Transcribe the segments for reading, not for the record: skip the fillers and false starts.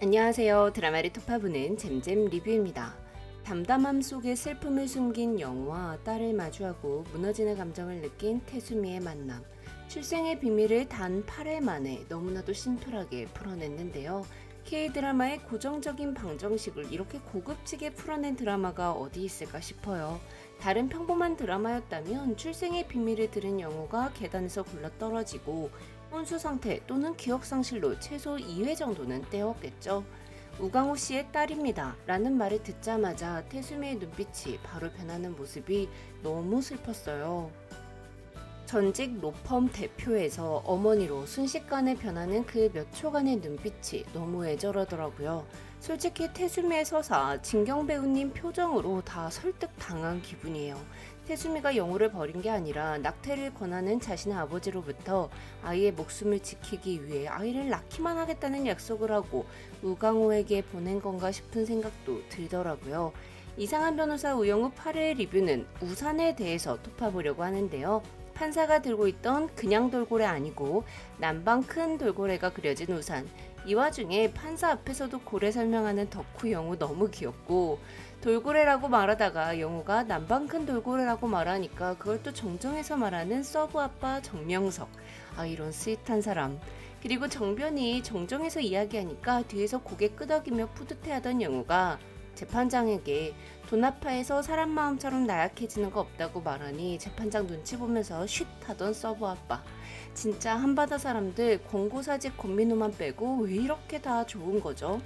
안녕하세요. 드라마를 톱파보는 잼잼 리뷰입니다. 담담함 속에 슬픔을 숨긴 영우와 딸을 마주하고 무너지는 감정을 느낀 태수미의 만남. 출생의 비밀을 단 8회 만에 너무나도 심플하게 풀어냈는데요. K드라마의 고정적인 방정식을 이렇게 고급지게 풀어낸 드라마가 어디 있을까 싶어요. 다른 평범한 드라마였다면 출생의 비밀을 들은 영우가 계단에서 굴러떨어지고 혼수 상태 또는 기억상실로 최소 2회 정도는 때웠겠죠. 우강호 씨의 딸입니다. 라는 말을 듣자마자 태수미의 눈빛이 바로 변하는 모습이 너무 슬펐어요. 전직 로펌 대표에서 어머니로 순식간에 변하는 그 몇 초간의 눈빛이 너무 애절하더라고요. 솔직히 태수미의 서사, 진경 배우님 표정으로 다 설득당한 기분이에요. 태수미가 영우를 버린 게 아니라 낙태를 권하는 자신의 아버지로부터 아이의 목숨을 지키기 위해 아이를 낳기만 하겠다는 약속을 하고 우강호에게 보낸 건가 싶은 생각도 들더라고요. 이상한 변호사 우영우 8회 리뷰는 우산에 대해서 톱파보려고 하는데요. 판사가 들고 있던 그냥 돌고래 아니고 남방 큰 돌고래가 그려진 우산. 이 와중에 판사 앞에서도 고래 설명하는 덕후 영우 너무 귀엽고, 돌고래라고 말하다가 영우가 남방 큰 돌고래라고 말하니까 그걸 또 정정해서 말하는 서브 아빠 정명석. 아, 이런 스윗한 사람. 그리고 정변이 정정해서 이야기하니까 뒤에서 고개 끄덕이며 뿌듯해하던 영우가 재판장에게 돈 아파해서 사람 마음처럼 나약해지는 거 없다고 말하니 재판장 눈치 보면서 쉿 하던 서브 아빠. 진짜 한바다 사람들 권고사직 권민호만 빼고 왜 이렇게 다 좋은 거죠?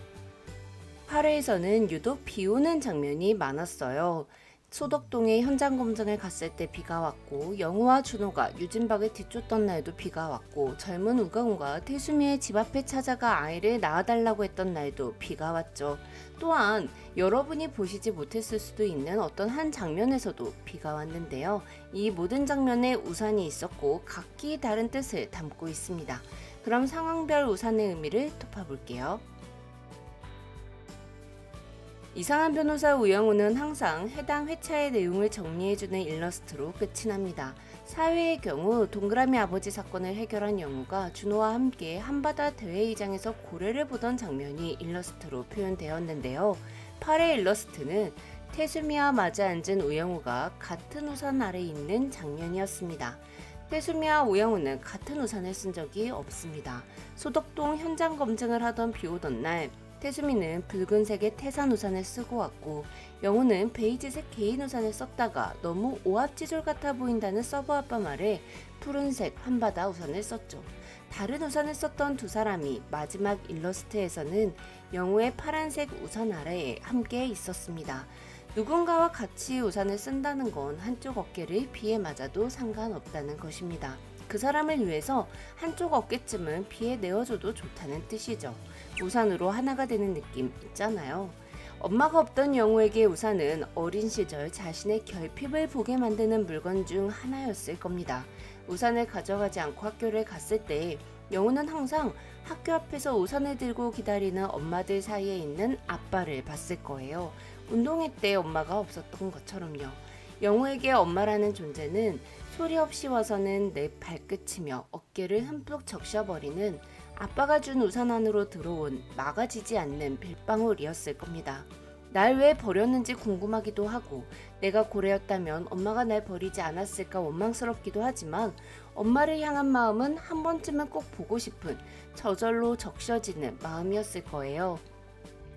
8회에서는 유독 비 오는 장면이 많았어요. 소덕동에 현장 검증을 갔을 때 비가 왔고, 영우와 준호가 유진박을 뒤쫓던 날도 비가 왔고, 젊은 우강우가 태수미의 집 앞에 찾아가 아이를 낳아달라고 했던 날도 비가 왔죠. 또한 여러분이 보시지 못했을 수도 있는 어떤 한 장면에서도 비가 왔는데요. 이 모든 장면에 우산이 있었고 각기 다른 뜻을 담고 있습니다. 그럼 상황별 우산의 의미를 톱어볼게요. 이상한 변호사 우영우는 항상 해당 회차의 내용을 정리해주는 일러스트로 끝이 납니다. 4회의 경우 동그라미 아버지 사건을 해결한 영우가 준호와 함께 한바다 대회의장에서 고래를 보던 장면이 일러스트로 표현되었는데요. 8회 일러스트는 태수미와 마주 앉은 우영우가 같은 우산 아래 있는 장면이었습니다. 태수미와 우영우는 같은 우산을 쓴 적이 없습니다. 소덕동 현장 검증을 하던 비 오던 날 태수미는 붉은색의 태산 우산을 쓰고 왔고, 영우는 베이지색 개인 우산을 썼다가 너무 오합지졸 같아 보인다는 서브 아빠 말에 푸른색 한바다 우산을 썼죠. 다른 우산을 썼던 두 사람이 마지막 일러스트에서는 영우의 파란색 우산 아래에 함께 있었습니다. 누군가와 같이 우산을 쓴다는 건 한쪽 어깨를 비에 맞아도 상관없다는 것입니다. 그 사람을 위해서 한쪽 어깨쯤은 비에 내어줘도 좋다는 뜻이죠. 우산으로 하나가 되는 느낌 있잖아요. 엄마가 없던 영우에게 우산은 어린 시절 자신의 결핍을 보게 만드는 물건 중 하나였을 겁니다. 우산을 가져가지 않고 학교를 갔을 때 영우는 항상 학교 앞에서 우산을 들고 기다리는 엄마들 사이에 있는 아빠를 봤을 거예요. 운동회 때 엄마가 없었던 것처럼요. 영우에게 엄마라는 존재는 소리 없이 와서는 내 발끝이며 어깨를 흠뻑 적셔버리는 아빠가 준 우산 안으로 들어온 막아지지 않는 빌방울이었을 겁니다. 날 왜 버렸는지 궁금하기도 하고, 내가 고래였다면 엄마가 날 버리지 않았을까 원망스럽기도 하지만 엄마를 향한 마음은 한 번쯤은 꼭 보고 싶은 저절로 적셔지는 마음이었을 거예요.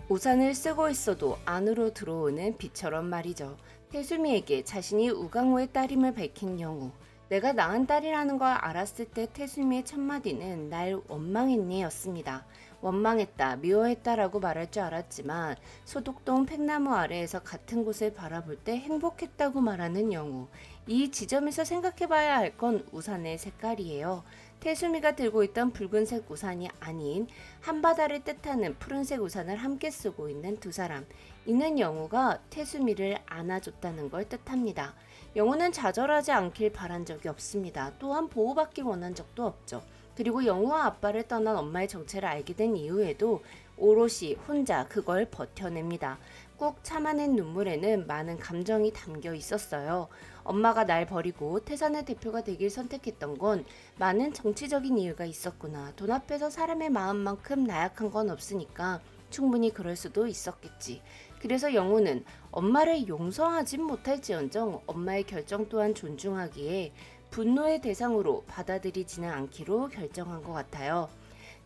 우산을 쓰고 있어도 안으로 들어오는 비처럼 말이죠. 태수미에게 자신이 우강호의 딸임을 밝힌 영우. 내가 낳은 딸이라는 걸 알았을 때 태수미의 첫마디는 날 원망했니 였습니다. 원망했다, 미워했다라고 말할 줄 알았지만 소독동 팽나무 아래에서 같은 곳을 바라볼 때 행복했다고 말하는 영우. 이 지점에서 생각해봐야 할 건 우산의 색깔이에요. 태수미가 들고 있던 붉은색 우산이 아닌 한바다를 뜻하는 푸른색 우산을 함께 쓰고 있는 두 사람. 이는 영우가 태수미를 안아줬다는 걸 뜻합니다. 영우는 좌절하지 않길 바란 적이 없습니다. 또한 보호받길 원한 적도 없죠. 그리고 영우와 아빠를 떠난 엄마의 정체를 알게 된 이후에도 오롯이 혼자 그걸 버텨냅니다. 꾹 참아낸 눈물에는 많은 감정이 담겨 있었어요. 엄마가 날 버리고 태산의 대표가 되길 선택했던 건 많은 정치적인 이유가 있었구나. 돈 앞에서 사람의 마음만큼 나약한 건 없으니까 충분히 그럴 수도 있었겠지. 그래서 영호는 엄마를 용서하진 못할지언정 엄마의 결정 또한 존중하기에 분노의 대상으로 받아들이지는 않기로 결정한 것 같아요.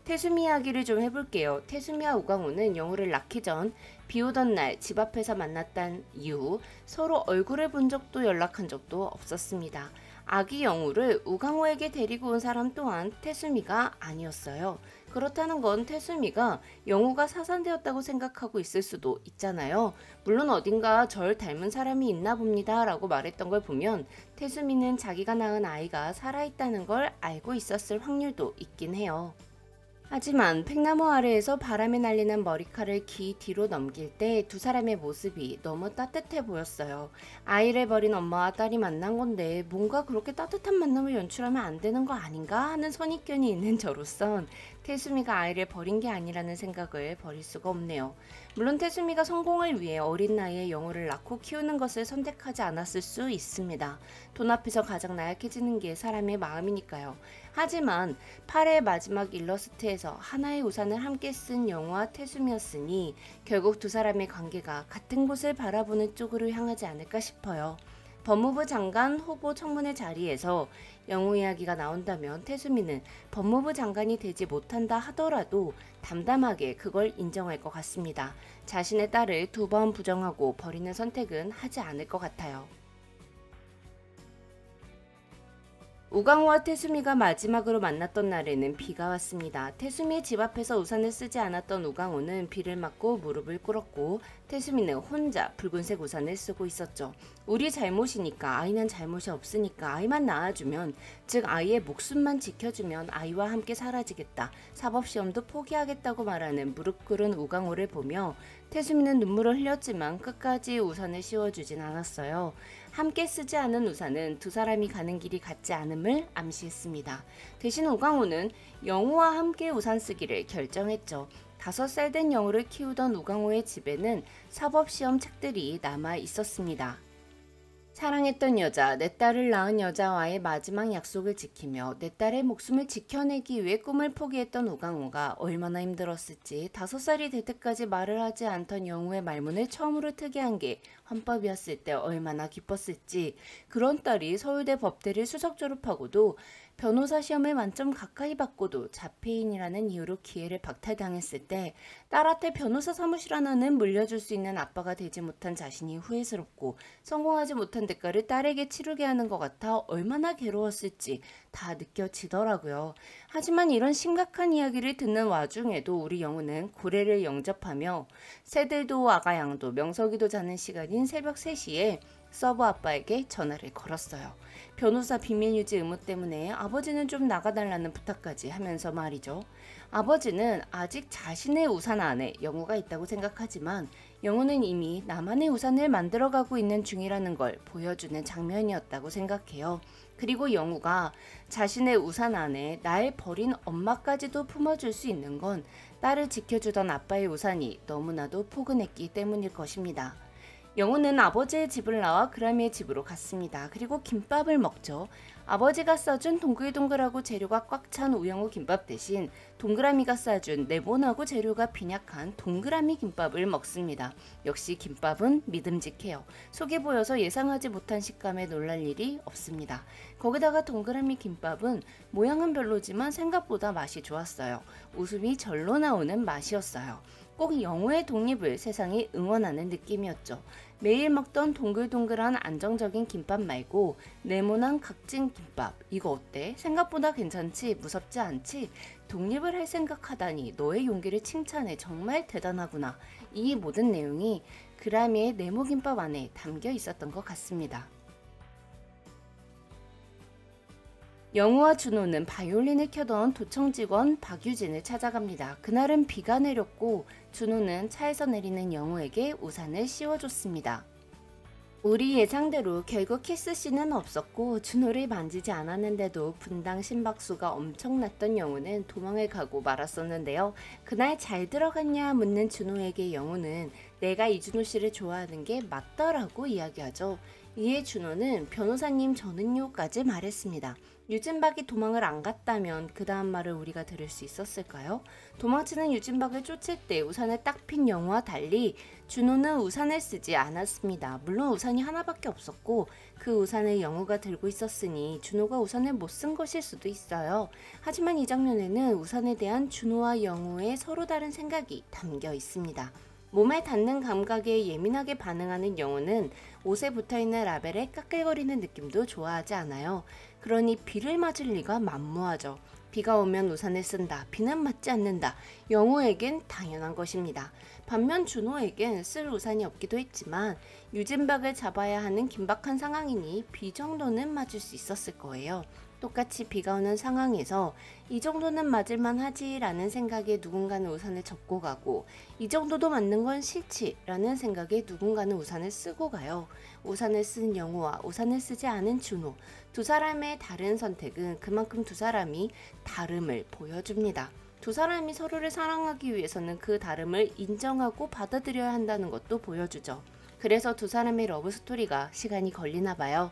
태수미 이야기를 좀 해볼게요. 태수미와 우광호는 영호를 낳기 전 비 오던 날 집 앞에서 만났단 이후 서로 얼굴을 본 적도 연락한 적도 없었습니다. 아기 영호를 우광호에게 데리고 온 사람 또한 태수미가 아니었어요. 그렇다는 건 태수미가 영호가 사산되었다고 생각하고 있을 수도 있잖아요. 물론 어딘가 절 닮은 사람이 있나 봅니다 라고 말했던 걸 보면 태수미는 자기가 낳은 아이가 살아있다는 걸 알고 있었을 확률도 있긴 해요. 하지만 팽나무 아래에서 바람에 날리는 머리칼을 귀 뒤로 넘길 때 두 사람의 모습이 너무 따뜻해 보였어요. 아이를 버린 엄마와 딸이 만난 건데 뭔가 그렇게 따뜻한 만남을 연출하면 안 되는 거 아닌가 하는 선입견이 있는 저로선 태수미가 아이를 버린 게 아니라는 생각을 버릴 수가 없네요. 물론 태수미가 성공을 위해 어린 나이에 영호를 낳고 키우는 것을 선택하지 않았을 수 있습니다. 돈 앞에서 가장 나약해지는 게 사람의 마음이니까요. 하지만 8회 마지막 일러스트에서 하나의 우산을 함께 쓴 영호와 태수미였으니 결국 두 사람의 관계가 같은 곳을 바라보는 쪽으로 향하지 않을까 싶어요. 법무부 장관 후보 청문회 자리에서 영호 이야기가 나온다면 태수미는 법무부 장관이 되지 못한다 하더라도 담담하게 그걸 인정할 것 같습니다. 자신의 딸을 2번 부정하고 버리는 선택은 하지 않을 것 같아요. 우광호와 태수미가 마지막으로 만났던 날에는 비가 왔습니다. 태수미의 집 앞에서 우산을 쓰지 않았던 우광호는 비를 맞고 무릎을 꿇었고 태수미는 혼자 붉은색 우산을 쓰고 있었죠. 우리 잘못이니까, 아이는 잘못이 없으니까 아이만 낳아주면, 즉 아이의 목숨만 지켜주면 아이와 함께 사라지겠다, 사법시험도 포기하겠다고 말하는 무릎 꿇은 우광호를 보며 태수미는 눈물을 흘렸지만 끝까지 우산을 씌워주진 않았어요. 함께 쓰지 않은 우산은 두 사람이 가는 길이 같지 않음을 암시했습니다. 대신 우광호는 영호와 함께 우산 쓰기를 결정했죠. 5살 된 영호를 키우던 우광호의 집에는 사법시험 책들이 남아 있었습니다. 사랑했던 여자, 내 딸을 낳은 여자와의 마지막 약속을 지키며 내 딸의 목숨을 지켜내기 위해 꿈을 포기했던 우광호가 얼마나 힘들었을지, 5살이 될 때까지 말을 하지 않던 영호의 말문을 처음으로 트게 한 게 헌법이었을 때 얼마나 기뻤을지, 그런 딸이 서울대 법대를 수석 졸업하고도 변호사 시험을 만점 가까이 받고도 자폐인이라는 이유로 기회를 박탈당했을 때 딸한테 변호사 사무실 하나는 물려줄 수 있는 아빠가 되지 못한 자신이 후회스럽고 성공하지 못한 대가를 딸에게 치르게 하는 것 같아 얼마나 괴로웠을지 다 느껴지더라고요. 하지만 이런 심각한 이야기를 듣는 와중에도 우리 영호는 고래를 영접하며 새들도 아가양도 명석이도 자는 시간인 새벽 3시에 서브 아빠에게 전화를 걸었어요. 변호사 비밀유지 의무 때문에 아버지는 좀 나가달라는 부탁까지 하면서 말이죠. 아버지는 아직 자신의 우산 안에 영호가 있다고 생각하지만 영호는 이미 나만의 우산을 만들어가고 있는 중이라는 걸 보여주는 장면이었다고 생각해요. 그리고 영호가 자신의 우산 안에 날 버린 엄마까지도 품어줄 수 있는 건 딸을 지켜주던 아빠의 우산이 너무나도 포근했기 때문일 것입니다. 영호는 아버지의 집을 나와 그라미의 집으로 갔습니다. 그리고 김밥을 먹죠. 아버지가 싸준 동글동글하고 재료가 꽉 찬 우영우 김밥 대신 동그라미가 싸준 네모나고 재료가 빈약한 동그라미 김밥을 먹습니다. 역시 김밥은 믿음직해요. 속이 보여서 예상하지 못한 식감에 놀랄 일이 없습니다. 거기다가 동그라미 김밥은 모양은 별로지만 생각보다 맛이 좋았어요. 웃음이 절로 나오는 맛이었어요. 꼭 영호의 독립을 세상이 응원하는 느낌이었죠. 매일 먹던 동글동글한 안정적인 김밥 말고 네모난 각진 김밥, 이거 어때? 생각보다 괜찮지? 무섭지 않지? 독립을 할 생각하다니 너의 용기를 칭찬해. 정말 대단하구나. 이 모든 내용이 그라미의 네모김밥 안에 담겨 있었던 것 같습니다. 영우와 준호는 바이올린을 켜던 도청 직원 박유진을 찾아갑니다. 그날은 비가 내렸고 준호는 차에서 내리는 영우에게 우산을 씌워줬습니다. 우리 예상대로 결국 키스씬은 없었고 준호를 만지지 않았는데도 분당 심박수가 엄청났던 영우는 도망을 가고 말았었는데요. 그날 잘 들어갔냐 묻는 준호에게 영우는 내가 이준호 씨를 좋아하는 게 맞더라고 이야기하죠. 이에 준호는 변호사님 저는요까지 말했습니다. 유진박이 도망을 안 갔다면 그 다음 말을 우리가 들을 수 있었을까요? 도망치는 유진박을 쫓을 때 우산을 딱 핀 영우와 달리 준호는 우산을 쓰지 않았습니다. 물론 우산이 하나밖에 없었고 그 우산을 영우가 들고 있었으니 준호가 우산을 못 쓴 것일 수도 있어요. 하지만 이 장면에는 우산에 대한 준호와 영우의 서로 다른 생각이 담겨 있습니다. 몸에 닿는 감각에 예민하게 반응하는 영우는 옷에 붙어있는 라벨에 까끌거리는 느낌도 좋아하지 않아요. 그러니 비를 맞을 리가 만무하죠. 비가 오면 우산을 쓴다. 비는 맞지 않는다. 영우에겐 당연한 것입니다. 반면 준호에겐 쓸 우산이 없기도 했지만 유진박을 잡아야 하는 긴박한 상황이니 비 정도는 맞을 수 있었을 거예요. 똑같이 비가 오는 상황에서 이 정도는 맞을만 하지 라는 생각에 누군가는 우산을 접고 가고 이 정도도 맞는 건 싫지 라는 생각에 누군가는 우산을 쓰고 가요. 우산을 쓴 영우와 우산을 쓰지 않은 준호, 두 사람의 다른 선택은 그만큼 두 사람이 다름을 보여줍니다. 두 사람이 서로를 사랑하기 위해서는 그 다름을 인정하고 받아들여야 한다는 것도 보여주죠. 그래서 두 사람의 러브스토리가 시간이 걸리나 봐요.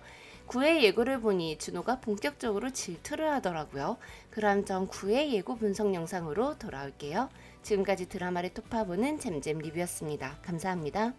9회 예고를 보니 준호가 본격적으로 질투를 하더라고요. 그럼 전 9회 예고 분석 영상으로 돌아올게요. 지금까지 드라마를 톱파보는 잼잼 리뷰였습니다. 감사합니다.